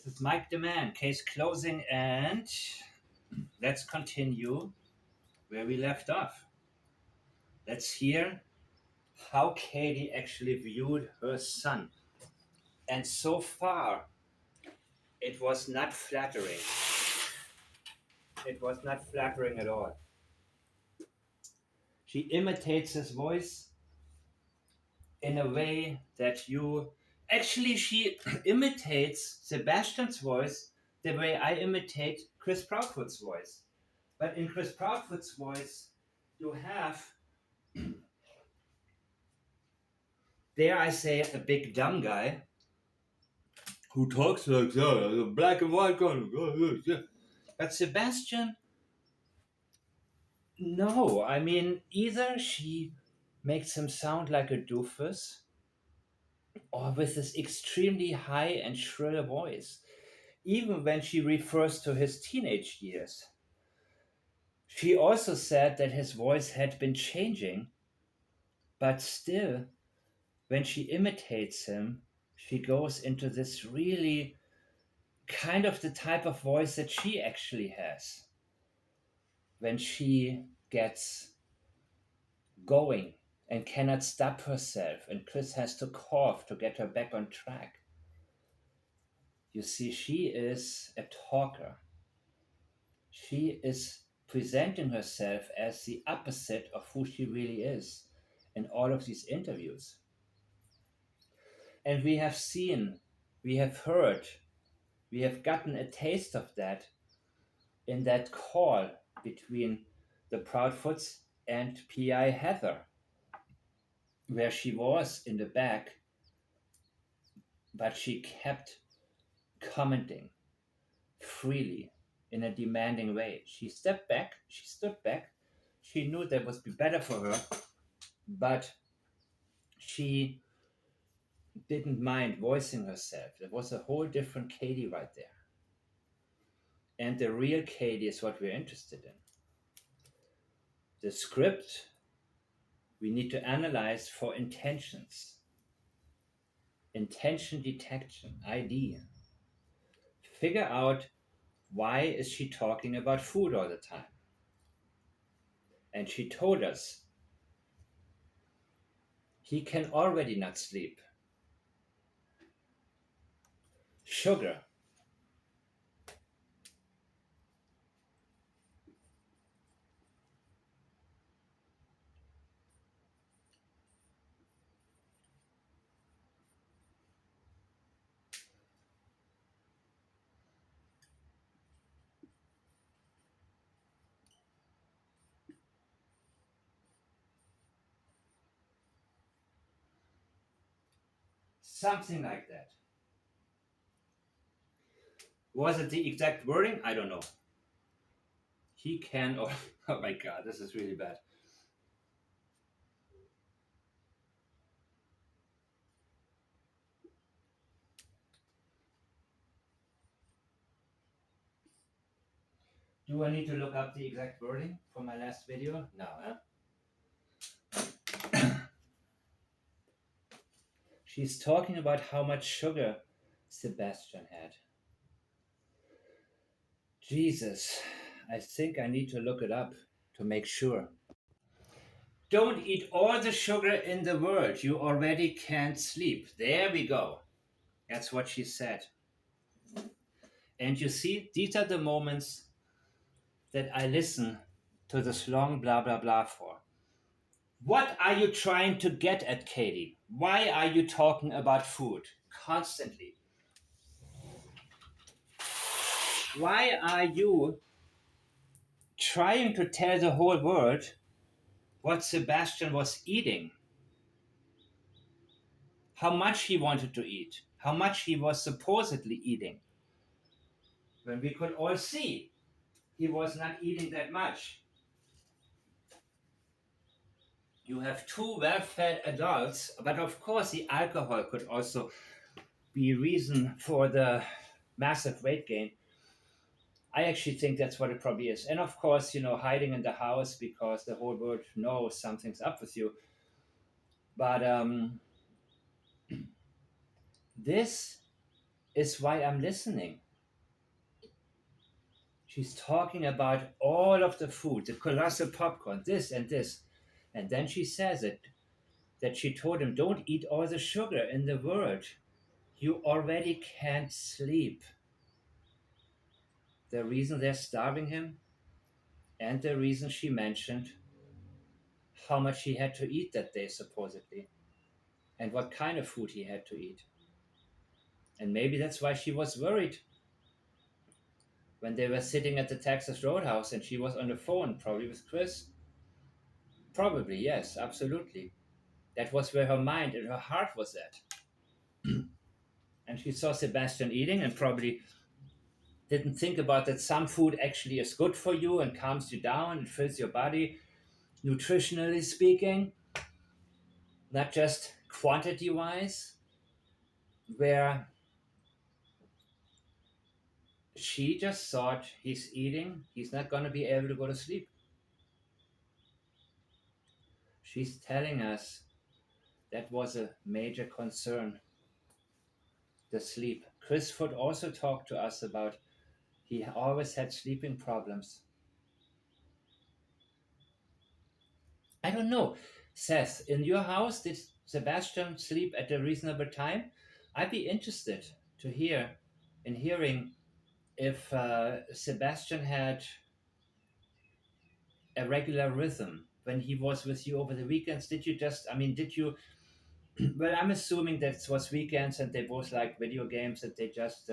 This is Mike the Man, case closing, and let's continue where we left off. Let's hear how Katie actually viewed her son. And so far, it was not flattering. It was not flattering at all. She imitates his voice in a way that you. Actually, she imitates Sebastian's voice the way I imitate Chris Proudfoot's voice. But in Chris Proudfoot's voice, you have, dare I say, a big dumb guy who talks like that, a black and white kind of. But Sebastian, no. I mean, either she makes him sound like a doofus, or with this extremely high and shrill voice, even when she refers to his teenage years. She also said that his voice had been changing, but still, when she imitates him, she goes into this really kind of the type of voice that she actually has when she gets going and cannot stop herself, and Chris has to cough to get her back on track. You see, she is a talker. She is presenting herself as the opposite of who she really is in all of these interviews. And we have seen, we have heard, we have gotten a taste of that in that call between the Proudfoots and PI Heather, where she was in the back, but she kept commenting freely in a demanding way. She stepped back, she stood back, she knew that would be better for her, but she didn't mind voicing herself. There was a whole different Katie right there. And the real Katie is what we're interested in. The script we need to analyze for intentions. Intention detection, ID. Figure out why is she talking about food all the time. And she told us he can already not sleep. Sugar. Something like that. Was it the exact wording? I don't know. He can, oh my God, this is really bad. Do I need to look up the exact wording for my last video? No, huh? She's talking about how much sugar Sebastian had. Jesus, I think I need to look it up to make sure. Don't eat all the sugar in the world. You already can't sleep. There we go. That's what she said. And you see, these are the moments that I listen to this long blah blah blah for. What are you trying to get at, Katie? Why are you talking about food constantly? Why are you trying to tell the whole world what Sebastian was eating? How much he wanted to eat? How much he was supposedly eating? When we could all see he was not eating that much. You have two well-fed adults, but of course the alcohol could also be reason for the massive weight gain. I actually think that's what it probably is. And of course, hiding in the house because the whole world knows something's up with you. But this is why I'm listening. She's talking about all of the food, the colossal popcorn, this and this. And then she says it that she told him, don't eat all the sugar in the world. You already can't sleep. The reason they're starving him, and the reason she mentioned how much he had to eat that day, supposedly, and what kind of food he had to eat. And maybe that's why she was worried when they were sitting at the Texas Roadhouse and she was on the phone, probably with Chris. Probably, yes, absolutely. That was where her mind and her heart was at. And she saw Sebastian eating and probably didn't think about that some food actually is good for you and calms you down and fills your body, nutritionally speaking, not just quantity wise, where she just thought he's eating, he's not going to be able to go to sleep. She's telling us that was a major concern, the sleep. Chris Foot also talked to us about he always had sleeping problems. I don't know. Seth, in your house, did Sebastian sleep at a reasonable time? I'd be interested to hear in hearing if Sebastian had a regular rhythm when he was with you over the weekends. Did you just, I mean, did you, well, I'm assuming that it was weekends and they both like video games that they just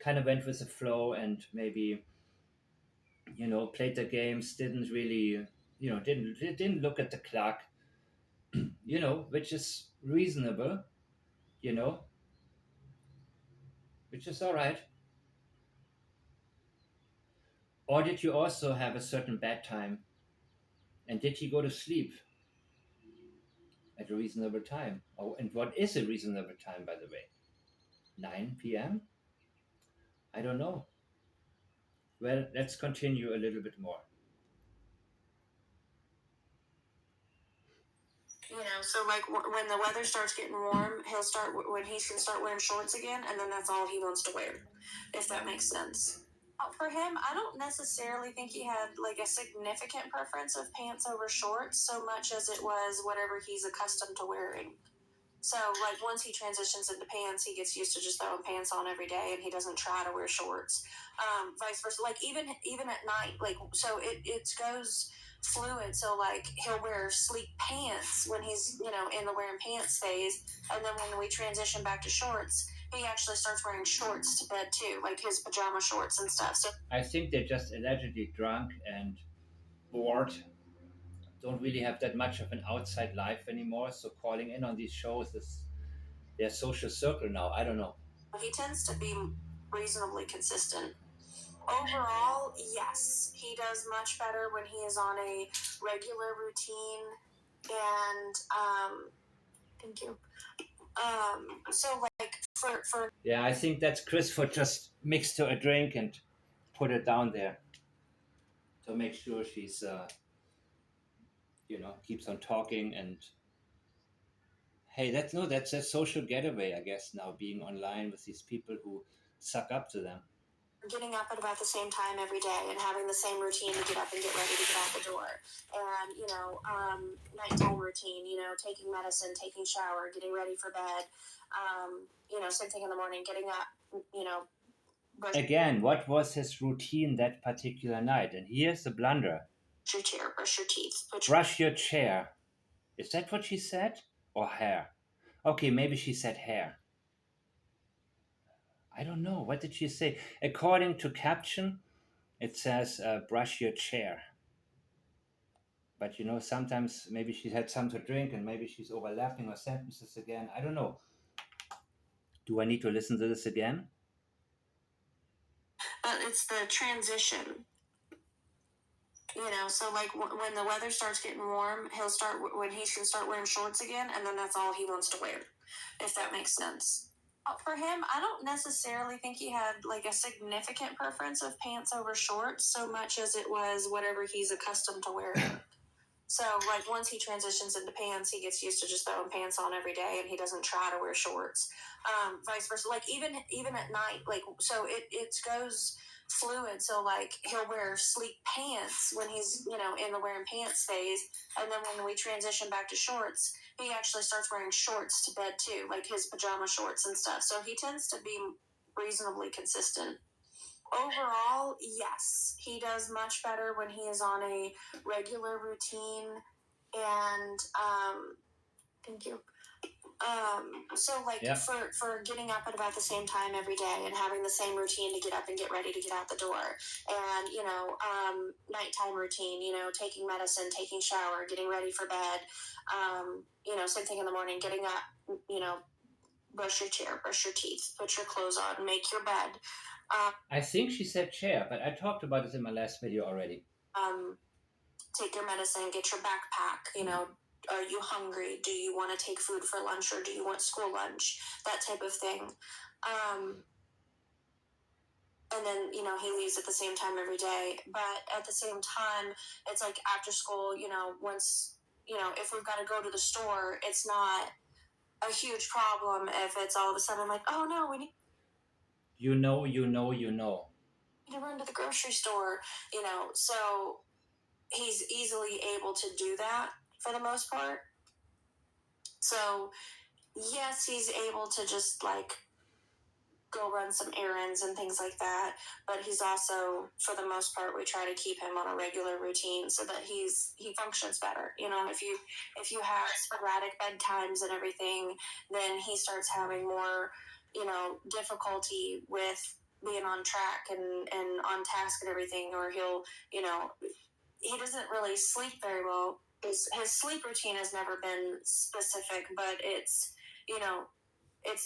kind of went with the flow and maybe, played the games, didn't really, didn't look at the clock, which is reasonable, you know, which is all right. Or did you also have a certain bedtime? And did he go to sleep at a reasonable time? Oh, and what is a reasonable time, by the way? 9 p.m.? I don't know. Well, let's continue a little bit more. So like when the weather starts getting warm, he'll start when he can start wearing shorts again, and then that's all he wants to wear, if that makes sense. For him, I don't necessarily think he had like a significant preference of pants over shorts so much as it was whatever he's accustomed to wearing. So like once he transitions into pants, he gets used to just throwing pants on every day, and he doesn't try to wear shorts. Vice versa, like even at night, like so it goes fluid. So like he'll wear sleek pants when he's in the wearing pants phase, and then when we transition back to shorts, he actually starts wearing shorts to bed too, like his pajama shorts and stuff. So I think they're just allegedly drunk and bored, don't really have that much of an outside life anymore. So calling in on these shows is their social circle now. I don't know. he tends to be reasonably consistent. Overall, yes, he does much better when he is on a regular routine. And thank you. So like for Yeah, I think that's Chris for just mixed her a drink and put it down there to make sure she's, keeps on talking. And hey, that's no, that's a social getaway, I guess, now being online with these people who suck up to them. getting up at about the same time every day and having the same routine to get up and get ready to get out the door, and nighttime routine, taking medicine, taking shower, getting ready for bed, same thing in the morning, getting up, Again, what was his routine that particular night? And here's the blunder. brush your chair, brush your teeth, Brush your chair. Is that what she said? Or hair? Okay, maybe she said hair. I don't know. What did she say? According to caption, it says brush your chair. But sometimes maybe she had some to drink and maybe she's overlapping her sentences again. I don't know. Do I need to listen to this again? But it's the transition. So like when the weather starts getting warm, he'll start when he can start wearing shorts again, and then that's all he wants to wear, if that makes sense. For him, I don't necessarily think he had like a significant preference of pants over shorts so much as it was whatever he's accustomed to wearing. So like once he transitions into pants, he gets used to just throwing pants on every day, and he doesn't try to wear shorts. Vice versa, like even at night, like so it goes fluid. So like he'll wear sleep pants when he's in the wearing pants phase, and then when we transition back to shorts, he actually starts wearing shorts to bed too, like his pajama shorts and stuff. So he tends to be reasonably consistent. Overall, yes, he does much better when he is on a regular routine. And thank you. So like Yeah. for getting up at about the same time every day and having the same routine to get up and get ready to get out the door, and nighttime routine, taking medicine, taking shower, getting ready for bed, same thing in the morning, getting up, brush your chair, brush your teeth, put your clothes on, make your bed. I think she said chair, but I talked about this in my last video already. Um, Take your medicine, get your backpack, are you hungry? Do you want to take food for lunch, or do you want school lunch? That type of thing. And then, he leaves at the same time every day. But at the same time, it's like after school, once, if we've got to go to the store, it's not a huge problem if it's all of a sudden like, oh no, we need You know. to run to the grocery store, so he's easily able to do that for the most part. So yes, he's able to just like go run some errands and things like that, but he's also, for the most part, we try to keep him on a regular routine so that he functions better. If you have sporadic bedtimes and everything, then he starts having more difficulty with being on track and on task and everything, or he'll he doesn't really sleep very well. His sleep routine has never been specific, but it's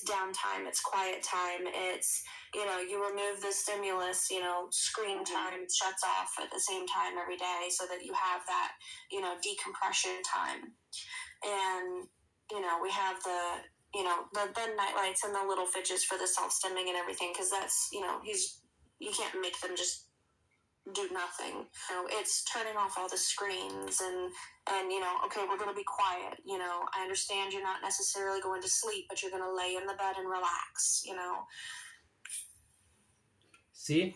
downtime, it's quiet time, it's you remove the stimulus, screen time shuts off at the same time every day so that you have that decompression time. And we have the night lights and the little fidgets for the self-stimming and everything, because that's you can't make them just do nothing. It's turning off all the screens and okay, we're going to be quiet. I understand you're not necessarily going to sleep, but you're going to lay in the bed and relax. See,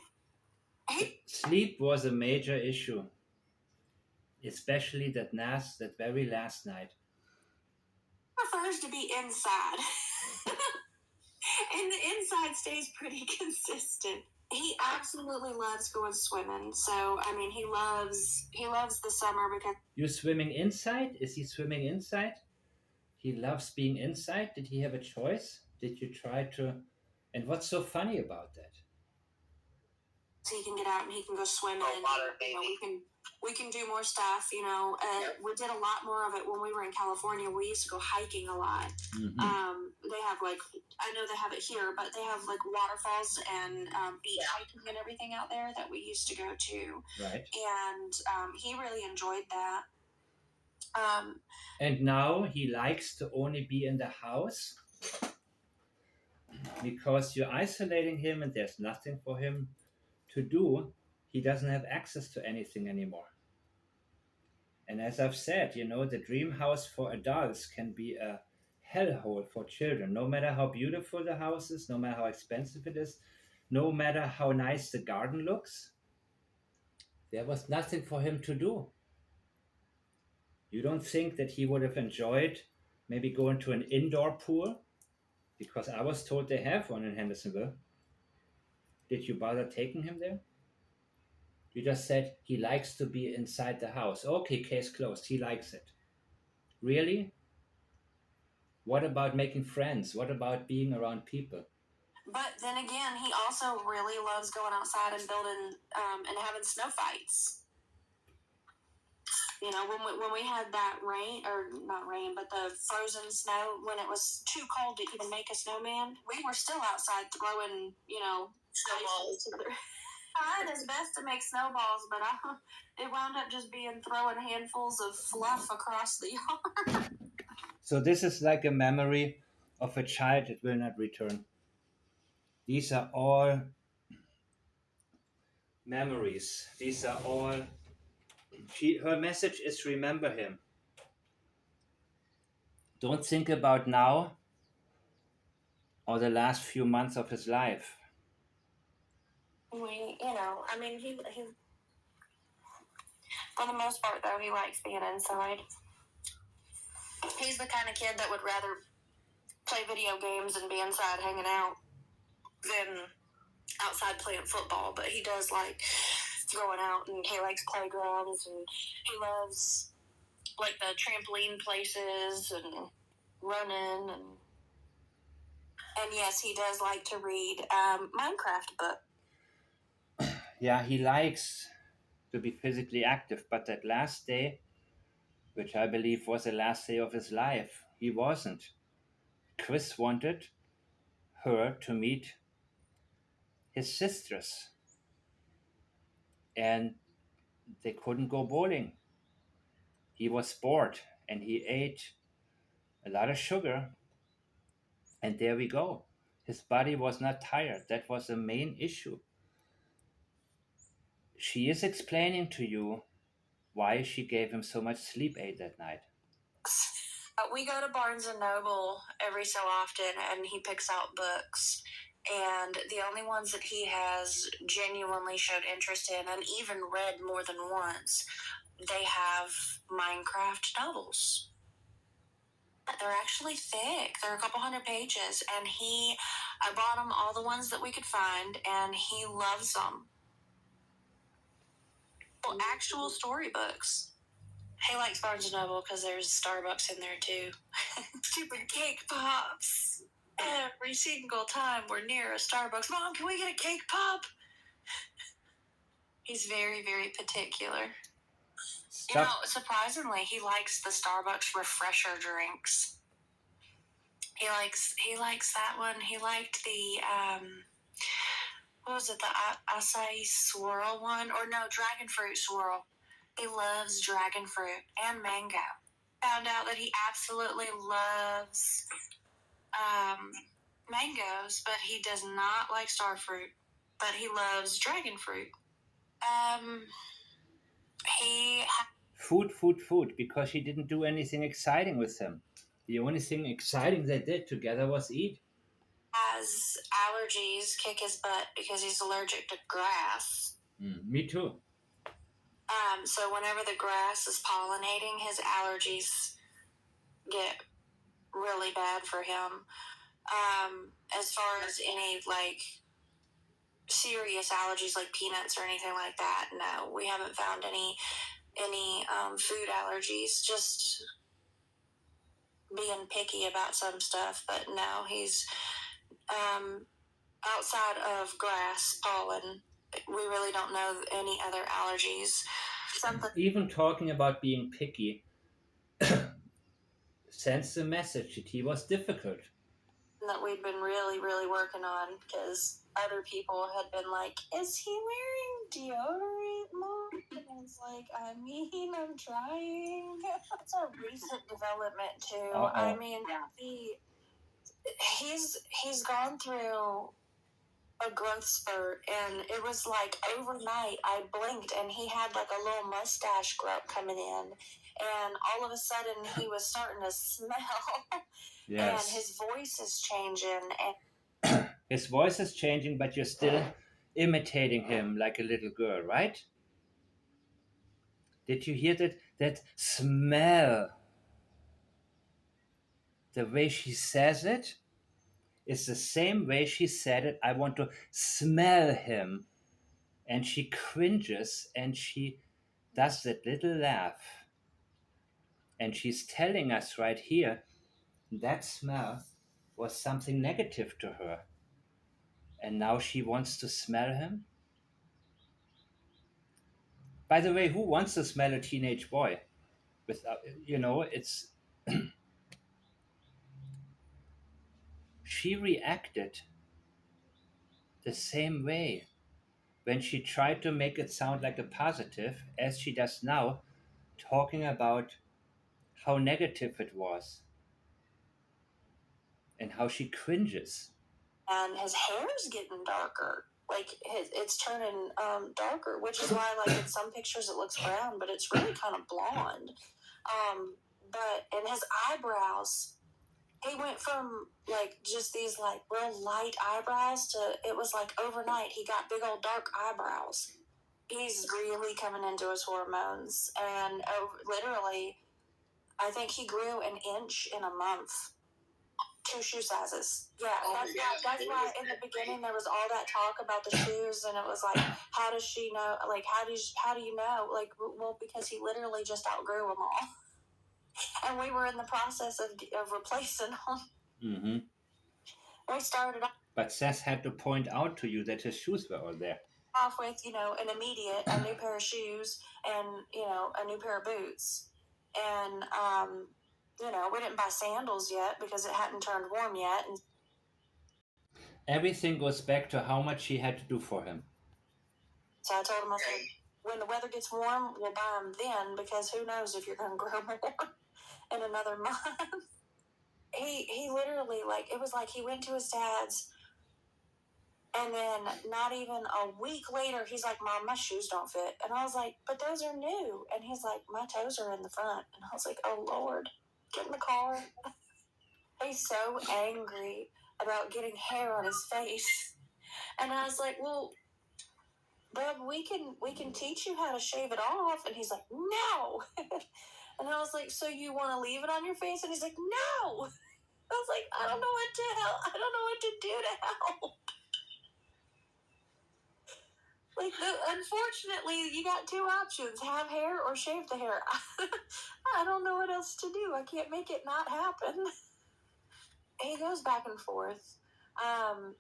sleep was a major issue, especially that very last night. Prefers to be inside, and the inside stays pretty consistent. He absolutely loves going swimming. So I mean, he loves the summer because You swimming inside? Is he swimming inside? He loves being inside. Did he have a choice? Did you try to? And what's so funny about that? he can get out and he can go swimming. We can do more stuff. We did a lot more of it when we were in California. We used to go hiking a lot. They have I know they have it here, but they have like waterfalls and beach hiking and everything out there that we used to go to. Right. And he really enjoyed that. And now he likes to only be in the house because you're isolating him and there's nothing for him to do. He doesn't have access to anything anymore. And as I've said, the dream house for adults can be a hellhole for children. No matter how beautiful the house is, no matter how expensive it is, no matter how nice the garden looks, there was nothing for him to do. You don't think that he would have enjoyed maybe going to an indoor pool? Because I was told they have one in Hendersonville. Did you bother taking him there? You just said he likes to be inside the house. Okay, case closed. He likes it. Really? What about making friends? What about being around people? But then again, he also really loves going outside and building and having snow fights. When we had that rain, or not rain, but the frozen snow, when it was too cold to even make a snowman, we were still outside throwing, snowballs. Trying his best to make snowballs, but it wound up just being throwing handfuls of fluff across the yard. So this is like a memory of a child that will not return. These are all memories. These are all Her message is remember him. Don't think about now or the last few months of his life. I mean, he for the most part though, he likes being inside. He's the kind of kid that would rather play video games and be inside hanging out than outside playing football. But he does like going out, and he likes playgrounds, and he loves like the trampoline places and running, and yes, he does like to read Minecraft books. Yeah, he likes to be physically active, but that last day, which I believe was the last day of his life, he wasn't. Chris wanted her to meet his sisters, and they couldn't go bowling. He was bored and he ate a lot of sugar, and there we go. His body was not tired. That was the main issue. She is explaining to you why she gave him so much sleep aid that night. We go to Barnes and Noble every so often, and he picks out books. And the only ones that he has genuinely showed interest in, and even read more than once, they have Minecraft novels. They're actually thick. They're a couple hundred pages, and I bought him all the ones that we could find, and he loves them. Well, actual storybooks. He likes Barnes and Noble because there's Starbucks in there too. Stupid cake pops. Every single time we're near a Starbucks, Mom, can we get a cake pop? He's very, very particular. Stop. Surprisingly, he likes the Starbucks refresher drinks. He likes that one. He liked the what was it? The acai swirl one, or no, dragon fruit swirl. He loves dragon fruit and mango. Found out that he absolutely loves mangoes, but he does not like star fruit. But he loves dragon fruit. He Food, food, food, because she didn't do anything exciting with him. The only thing exciting they did together was eat. has allergies, kick his butt because he's allergic to grass. Me too. So whenever the grass is pollinating, his allergies get really bad for him. As far as any like serious allergies like peanuts or anything like that, no, we haven't found any food allergies. Just being picky about some stuff, but no, he's outside of grass pollen. We really don't know any other allergies. Something Even talking about being picky sends the message that he was difficult. that we'd been really, really working on because other people had been like, "Is he wearing deodorant, Mom?" And I was like, "I mean, I'm trying." It's a recent development too. Uh-oh. I mean, he's gone through a growth spurt, and it was like overnight I blinked and he had like a little mustache growth coming in, and all of a sudden he was starting to smell. Yes. And his voice is changing, and His voice is changing, but you're still imitating him like a little girl, right? Did you hear that smell? The way she says it is the same way she said it. I want to smell him. And she cringes and she does that little laugh. And she's telling us right here that smell was something negative to her. And now she wants to smell him? By the way, who wants to smell a teenage boy? Without, it's. She reacted the same way when she tried to make it sound like a positive, as she does now, talking about how negative it was and how she cringes. his hair's getting darker. like it's turning darker, which is why like in some pictures it looks brown, but it's really kind of blonde. But and his eyebrows, he went from like just these like real light eyebrows to it was like overnight he got big old dark eyebrows. He's really coming into his hormones, and literally, I think he grew an inch in a month. 2 shoe sizes. Yeah, that's why in the beginning there was all that talk about the shoes, and it was like, how does she know? Like, how do you know? Like, well, because he literally just outgrew them all, and we were in the process of replacing them. Mm-hmm. We started But Seth had to point out to you that his shoes were all there. off with an immediate a new pair of shoes and a new pair of boots, and we didn't buy sandals yet because it hadn't turned warm yet, and Everything goes back to how much she had to do for him. so I told him, I said, when the weather gets warm, we'll buy them then, because who knows if you're going to grow more in another month. He literally, like, it was like he went to his dad's, and then not even a week later, he's like, Mom, my shoes don't fit. And I was like, but those are new. And he's like, my toes are in the front. And I was like, oh, Lord, get in the car. He's so angry about getting hair on his face. And I was like, well, Bub, we can teach you how to shave it off. And he's like, no. And I was like, so you want to leave it on your face? And he's like, no. I was like, I don't know what to help. I don't know what to do to help. Like, unfortunately, you got 2 options: have hair or shave the hair. I don't know what else to do. I can't make it not happen. He goes back and forth. And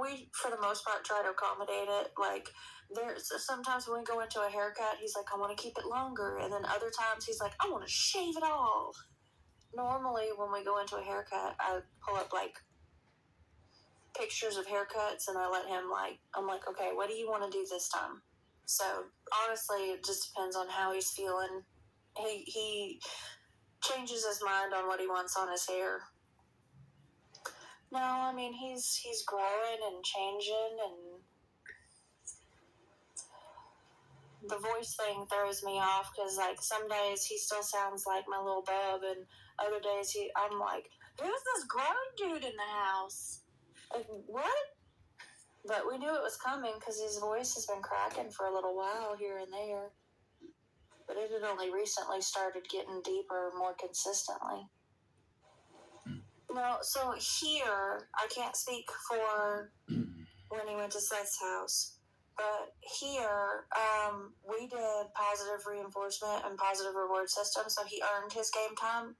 we, for the most part, try to accommodate it. Like, there's sometimes when we go into a haircut, he's like, I want to keep it longer. And then other times he's like, I want to shave it all. Normally, when we go into a haircut, I pull up, like, pictures of haircuts, and I let him, like, I'm like, okay, what do you want to do this time? So honestly, it just depends on how he's feeling. He changes his mind on what he wants on his hair. No, I mean he's growing and changing, and the voice thing throws me off because like some days he still sounds like my little bub, and other days I'm like, who's this grown dude in the house? Like, what? But we knew it was coming because his voice has been cracking for a little while here and there. But it had only recently started getting deeper more consistently. No, so here, I can't speak for when he went to Seth's house, but here, we did positive reinforcement and positive reward system, so he earned his game time.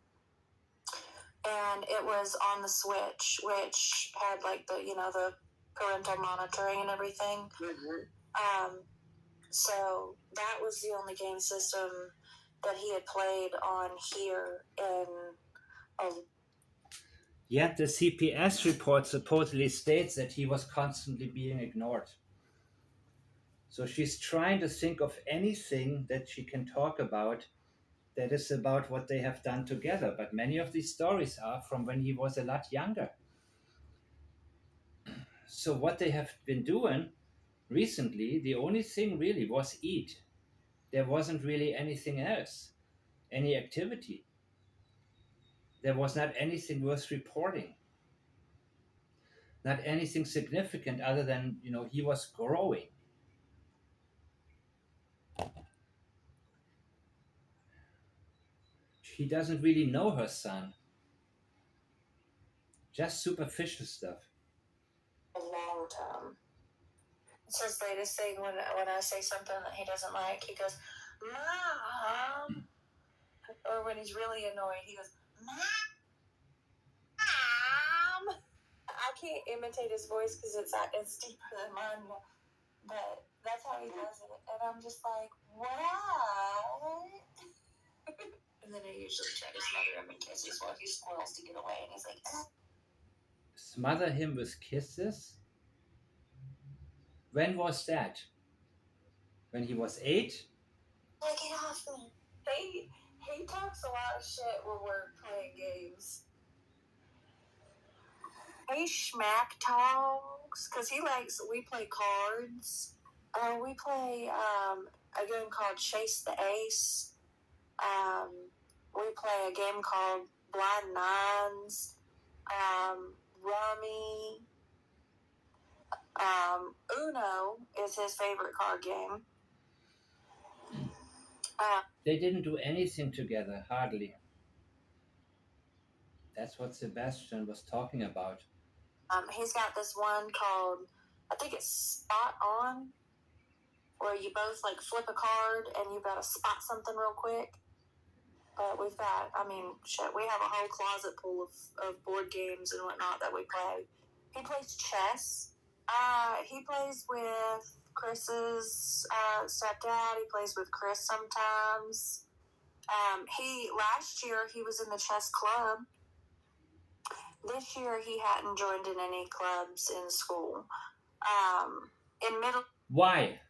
And it was on the Switch, which had like the parental monitoring and everything. Mm-hmm. So that was the only game system that he had played on here in a. Yet the CPS report supposedly states that he was constantly being ignored. So she's trying to think of anything that she can talk about that is about what they have done together. But many of these stories are from when he was a lot younger. So what they have been doing recently, the only thing really was eat. There wasn't really anything else, any activity. There was not anything worth reporting, not anything significant other than, he was growing. She doesn't really know her son, just superficial stuff. A long time. It's his latest thing when I say something that he doesn't like, he goes, Mom. Or when he's really annoyed, he goes, Mom. I can't imitate his voice because it's deeper than mine, but that's how he does it. And I'm just like, what? And then I usually try to smother him in kisses while he squirrels to get away, and he's like, Smother him with kisses? When was that? When he was 8? Like, get off me. He talks a lot of shit when we're playing games. He smack talks because he likes. We play cards. We play a game called Chase the Ace. Um, we play a game called Blind Nines. Rummy. Uno is his favorite card game. They didn't do anything together, hardly. That's what Sebastian was talking about. He's got this one called, I think it's Spot On, where you both like flip a card and you've got to spot something real quick. But we've got, I mean, shit, we have a whole closet full of board games and whatnot that we play. He plays chess. He plays with Chris's stepdad. He plays with Chris sometimes. Last year he was in the chess club. This year he hadn't joined in any clubs in school. In middle. Why?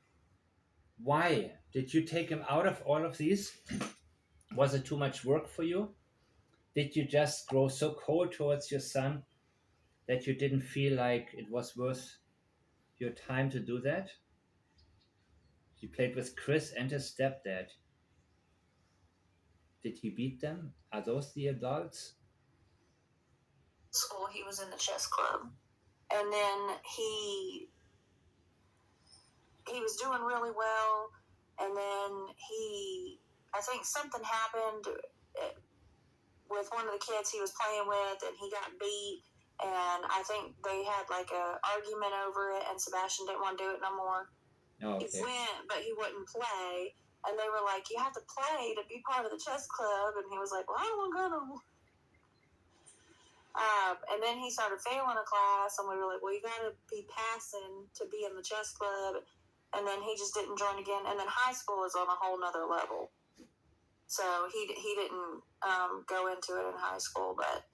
Why did you take him out of all of these? Was it too much work for you? Did you just grow so cold towards your son that you didn't feel like it was worth your time to do that? You played with Chris and his stepdad. Did he beat them? Are those the adults? School, he was in the chess club, and then he was doing really well, and then I think something happened with one of the kids he was playing with, and he got beat, and I think they had like a argument over it, and Sebastian didn't want to do it no more. Oh, okay. He went, but he wouldn't play, and they were like, "You have to play to be part of the chess club," and he was like, "Well, I don't want to go." And then he started failing a class, and we were like, "Well, you got to be passing to be in the chess club." And then he just didn't join again. And then high school is on a whole nother level. So he didn't go into it in high school, but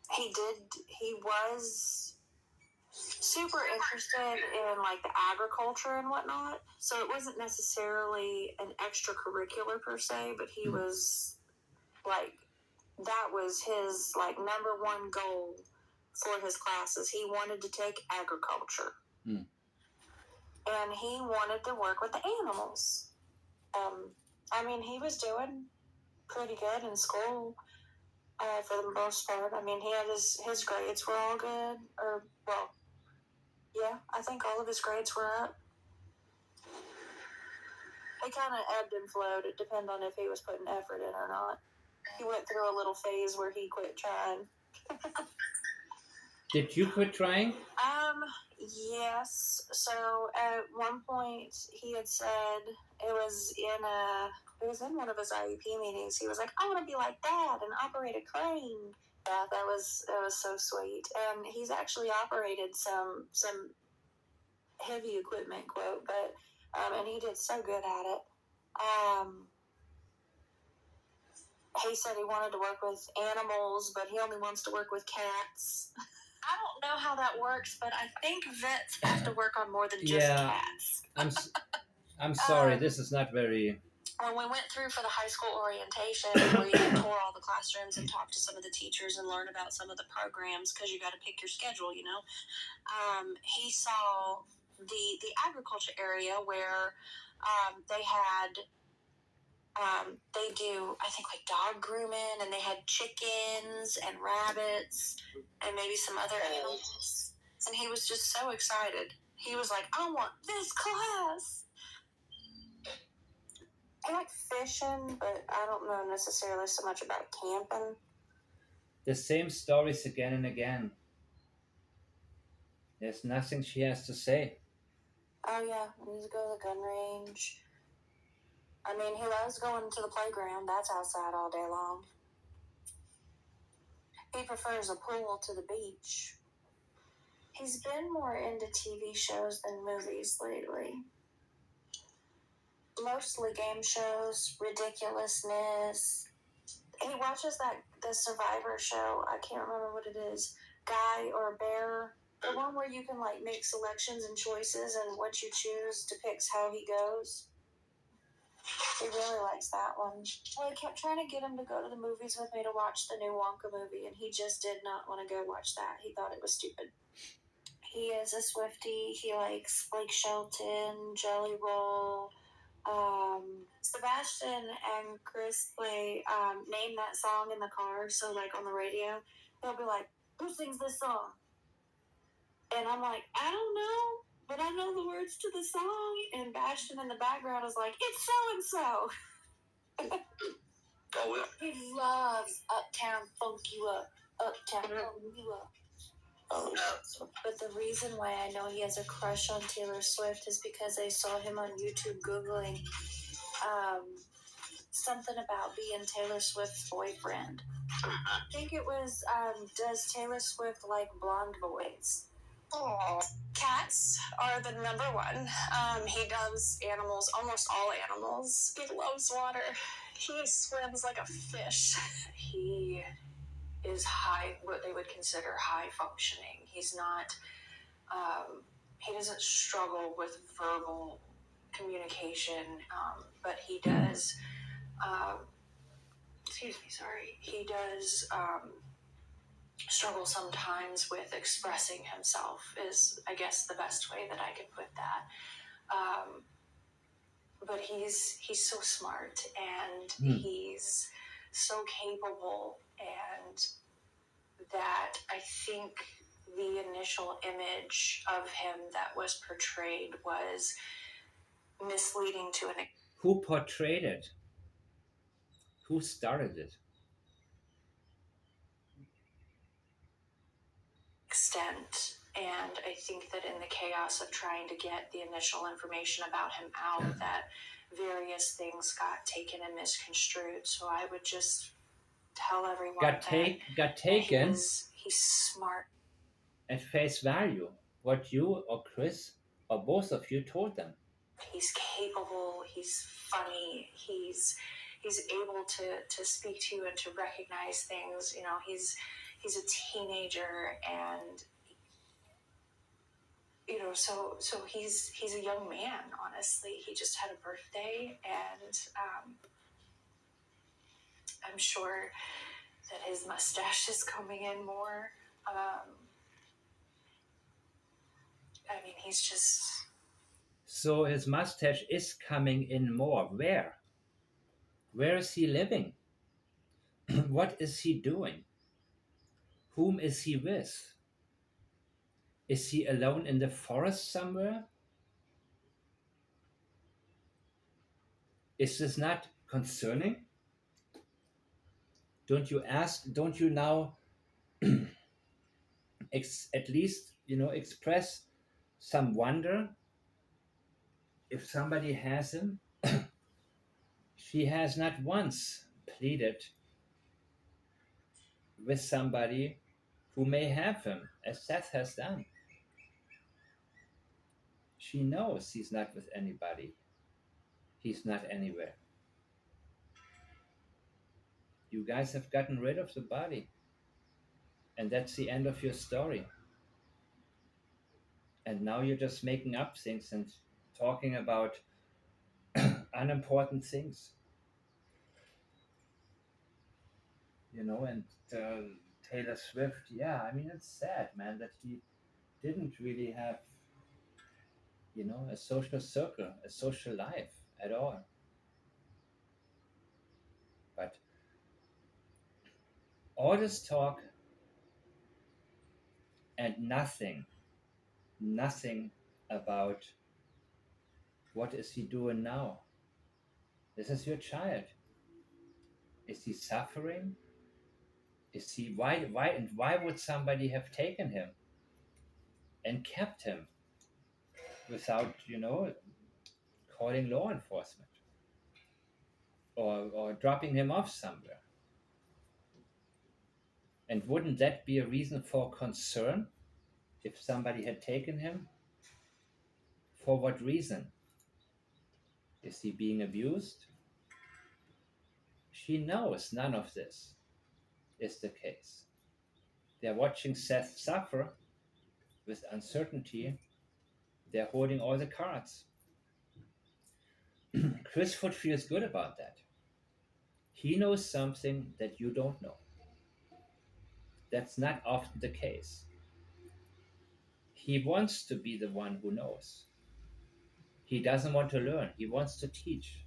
he was super interested in like the agriculture and whatnot. So it wasn't necessarily an extracurricular per se, but he was like, that was his like number one goal for his classes. He wanted to take agriculture. And he wanted to work with the animals. I mean, he was doing pretty good in school for the most part. I mean, he had his grades were all good. Or, well, yeah, I think all of his grades were up. It kind of ebbed and flowed. It depended on if he was putting effort in or not. He went through a little phase where he quit trying. Did you quit trying? Yes. So at one point he had said it was in one of his IEP meetings. He was like, "I want to be like Dad and operate a crane." Yeah, that was so sweet. And he's actually operated some heavy equipment, quote, but and he did so good at it. He said he wanted to work with animals, but he only wants to work with cats. I don't know how that works, but I think vets have to work on more than just cats. I'm sorry, this is not very. When we went through for the high school orientation, where you tour all the classrooms and talk to some of the teachers and learn about some of the programs, because you got to pick your schedule, you know. He saw the agriculture area where they had they do, I think, like dog grooming, and they had chickens and rabbits and maybe some other animals. And he was just so excited. He was like, "I want this class." I like fishing, but I don't know necessarily so much about camping. The same stories again and again. There's nothing she has to say. Oh, yeah, we need to go to the gun range. I mean, he loves going to the playground. That's outside all day long. He prefers a pool to the beach. He's been more into TV shows than movies lately. Mostly game shows, ridiculousness. He watches the Survivor show. I can't remember what it is. Guy or Bear. The one where you can like make selections and choices, and what you choose depicts how he goes. He really likes that one. Well, I kept trying to get him to go to the movies with me to watch the new Wonka movie, and he just did not want to go watch that. He thought it was stupid. He is a Swiftie. He likes Blake Shelton, Jelly Roll. Sebastian and Chris play name that song in the car. So like on the radio, they'll be like, "Who sings this song?" And I'm like, "I don't know, but I know the words to the song." And Bastion in the background is like, "It's so and so." Oh, yeah. He loves Uptown Funk You Up. Uptown Funk You Up. Oh, yeah. But the reason why I know he has a crush on Taylor Swift is because I saw him on YouTube Googling um, something about being Taylor Swift's boyfriend. I think it was, does Taylor Swift like blonde boys? Oh. Cats are the number one. He loves animals, almost all animals. He loves water. He swims like a fish. He is high, what they would consider high functioning. He's not, he doesn't struggle with verbal communication, but he does, he does struggle sometimes with expressing himself, is, I guess, the best way that I could put that. But he's so smart, and he's so capable, and that I think the initial image of him that was portrayed was misleading to an Who portrayed it? Who started it? extent. And I think that in the chaos of trying to get the initial information about him out, that various things got taken and misconstrued. So I would just tell everyone Got taken he's smart. at face value. What you or Chris or both of you told them. He's capable. He's funny. He's able to speak to you and to recognize things. You know, he's a teenager, and you know, so he's a young man. Honestly, he just had a birthday, and I'm sure that his mustache is coming in more. I mean, he's just. So his mustache is coming in more. Where? Where is he living? What is he doing? Whom is he with? Is he alone in the forest somewhere? Is this not concerning? Don't you ask? Don't you now at least express some wonder if somebody has him? She has not once pleaded with somebody who may have him, as Seth has done. She knows he's not with anybody. He's not anywhere. You guys have gotten rid of the body. And that's the end of your story. And now you're just making up things and talking about unimportant things. And Taylor Swift, yeah, I mean, it's sad, man, that he didn't really have, a social circle, a social life at all. But all this talk and nothing about what is he doing now. This is your child. Is he suffering? Is he why would somebody have taken him and kept him without calling law enforcement or dropping him off somewhere? And wouldn't that be a reason for concern if somebody had taken him? For what reason? Is he being abused? She knows none of this is the case. They're watching Seth suffer with uncertainty. They're holding all the cards. Chris Foot feels good about that. He knows something that you don't know. That's not often the case. He wants to be the one who knows. He doesn't want to learn, he wants to teach.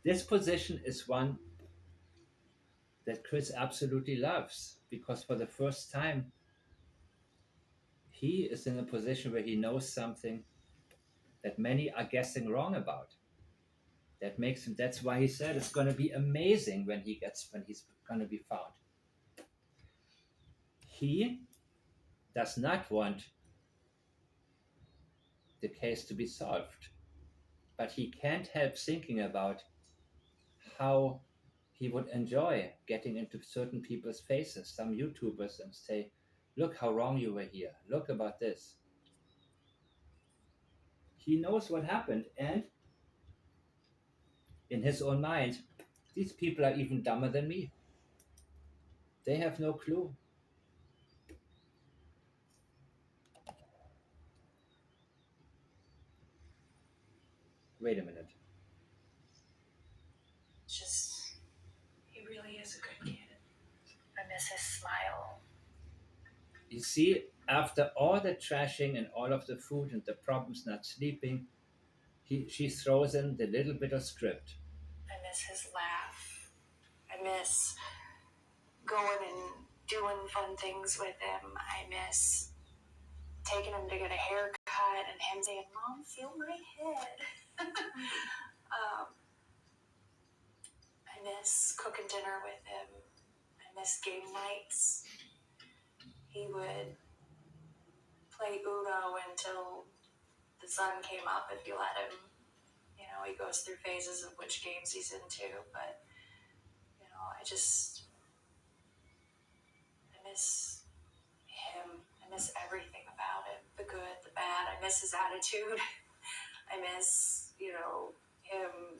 This position is one that Chris absolutely loves because for the first time, he is in a position where he knows something that many are guessing wrong about. That makes him, that's why he said it's going to be amazing when he's going to be found. He does not want the case to be solved, but he can't help thinking about how he would enjoy getting into certain people's faces, some YouTubers, and say, look how wrong you were here, look about this. He knows what happened, and in his own mind, these people are even dumber than me. They have no clue. Wait a minute. Just, he really is a good kid. I miss his smile. You see, after all the trashing and all of the food and the problems not sleeping, she throws in the little bit of script. I miss his laugh. I miss going and doing fun things with him. I miss taking him to get a haircut and him saying, Mom, feel my head. I miss cooking dinner with him. I miss game nights. He would play Uno until the sun came up if you let him. You know, he goes through phases of which games he's into, but, you know, I miss him. I miss everything about him, the good, the bad. I miss his attitude. I miss, you know, him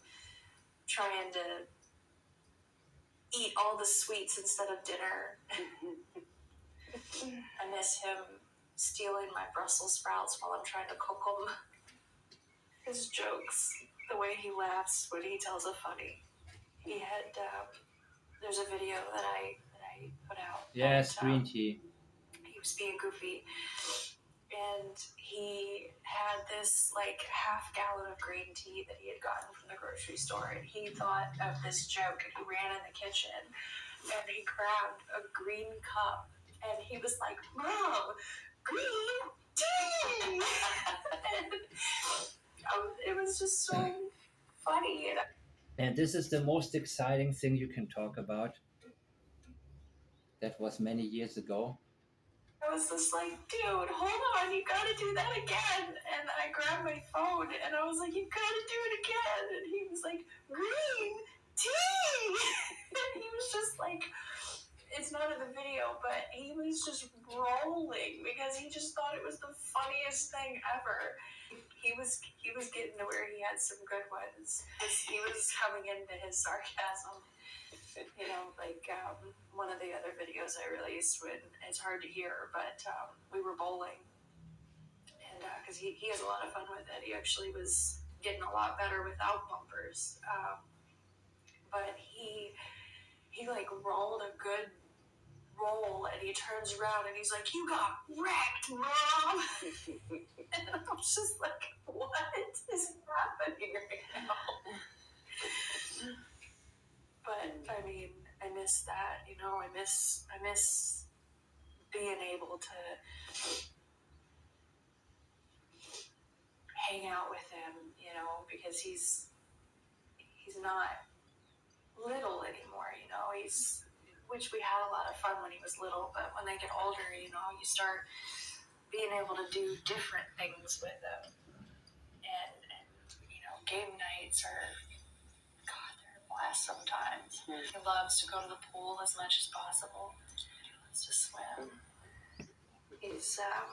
trying to eat all the sweets instead of dinner. I miss him stealing my Brussels sprouts while I'm trying to cook them. His jokes, the way he laughs when he tells a funny. He had, there's a video that I put out. Yes, that, green tea. He was being goofy. And he had this like half gallon of green tea that he had gotten from the grocery store. And he thought of this joke and he ran in the kitchen and he grabbed a green cup and he was like, Mom, green tea! And, it was just so funny. And this is the most exciting thing you can talk about. That was many years ago. I was just like, dude, hold on, you gotta do that again. And I grabbed my phone and I was like, you gotta do it again. And he was like, green tea! And he was just like, it's not in the video, but he was just rolling because he just thought it was the funniest thing ever. He was getting to where he had some good ones. He was coming into his sarcasm. You know, like one of the other videos I released when it's hard to hear, but we were bowling, and because he has a lot of fun with it. He actually was getting a lot better without bumpers, but he like rolled a good roll, and he turns around and he's like, "You got wrecked, Mom!" And I was just like, "What is happening right now?" But I mean, I miss that, you know. I miss being able to hang out with him, you know, because he's not little anymore, you know. Which we had a lot of fun when he was little, but when they get older, you know, you start being able to do different things with them, and you know, game nights are, God, they're a blast sometimes. He loves to go to the pool as much as possible. He loves to swim. He's I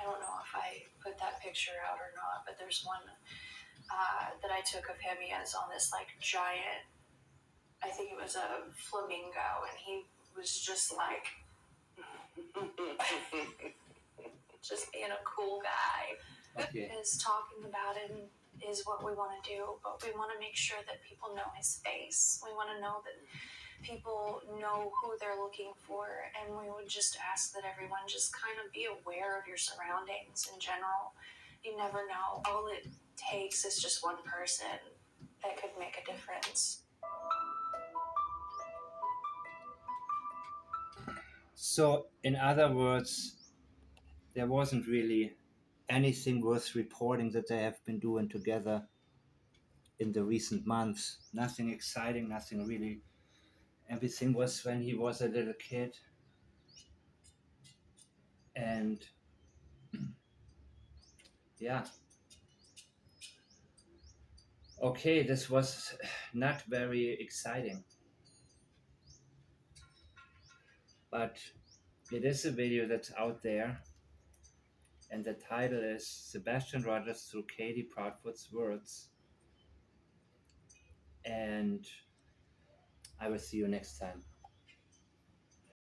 don't know if I put that picture out or not, but there's one that I took of him. He has on this like giant, I think it was a flamingo, and he was just like, just being a cool guy. Okay. Is talking about him is what we want to do, but we want to make sure that people know his face. We want to know that people know who they're looking for, and we would just ask that everyone just kind of be aware of your surroundings in general. You never know. All it takes is just one person that could make a difference. So, in other words, there wasn't really anything worth reporting that they have been doing together in the recent months. Nothing exciting, nothing really. Everything was when he was a little kid. And yeah, okay, this was not very exciting, but it is a video that's out there, and the title is Sebastian Rogers Through Katie Proudfoot's Words. And I will see you next time.